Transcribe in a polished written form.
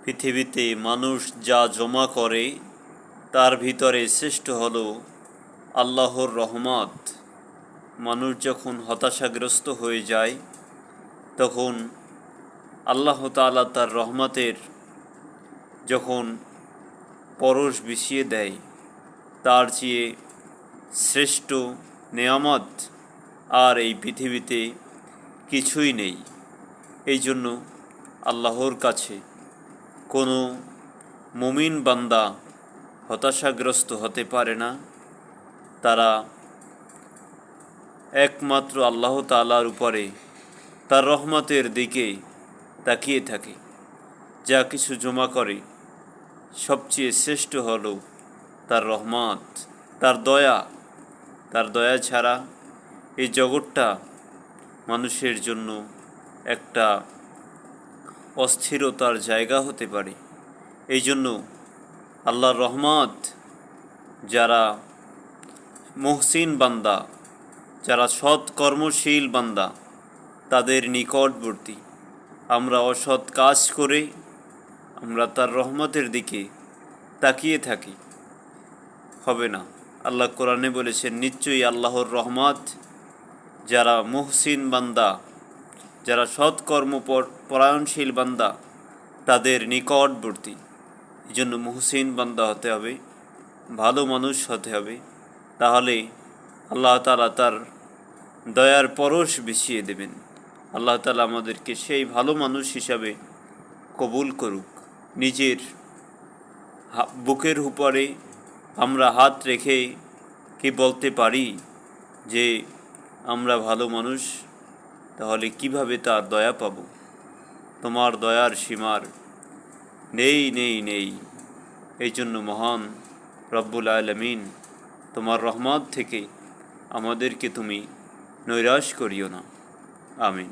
পৃথিবীতে মানুষ যা জমা করে তার ভিতরে শ্রেষ্ঠ হল আল্লাহর রহমত। মানুষ যখন হতাশাগ্রস্ত হয়ে যায় তখন আল্লাহ তাআলা তার রহমতের যখন পরশ বিছিয়ে দেয়, তার চেয়ে শ্রেষ্ঠ নেয়ামত আর এই পৃথিবীতে কিছুই নেই। এই জন্য আল্লাহর কাছে কোনো মুমিন বান্দা হতাশাগ্রস্ত হতে পারে না। তারা একমাত্র আল্লাহ তাআলার উপরে তার রহমতের দিকে তাকিয়ে থাকে। যা কিছু জমা করে সবচেয়ে শ্রেষ্ঠ হল তার রহমত, তার দয়া। তার দয়া ছাড়া এই জগৎটা মানুষের জন্য একটা অস্থিরতার জায়গা হতে পারে। এই জন্য আল্লাহর রহমত যারা মুহসিন বান্দা, যারা সৎ কর্মশীল বান্দা, তাদের নিকটবর্তী। আমরা অসৎ কাজ করে আমরা তার রহমতের দিকে তাকিয়ে থাকি, হবে না। আল্লাহ কোরআনে বলেছেন, নিশ্চয়ই আল্লাহর রহমত যারা মুহসিন বান্দা, যারা সৎকর্ম পরায়ণশীল বান্দা, তাদের নিকটবর্তী। এই জন্য মুহসিন বান্দা হতে হবে, ভালো মানুষ হতে হবে। তাহলে আল্লাহ তাআলা তার দয়ার পরশ বিছিয়ে দেবেন। আল্লাহ তাআলা আমাদেরকে সেই ভালো মানুষ হিসাবে কবুল করুক। নিজের বুকের উপরে আমরা হাত রেখে কি বলতে পারি যে আমরা ভালো মানুষ? তাহলে কিভাবে তার দয়া পাব? তোমার দয়ার সীমার নেই নেই নেই। এই জন্য মহান রব্বুল আলামিন, তোমার রহমত থেকে আমাদেরকে তুমি নৈরাশ করিও না। আমিন।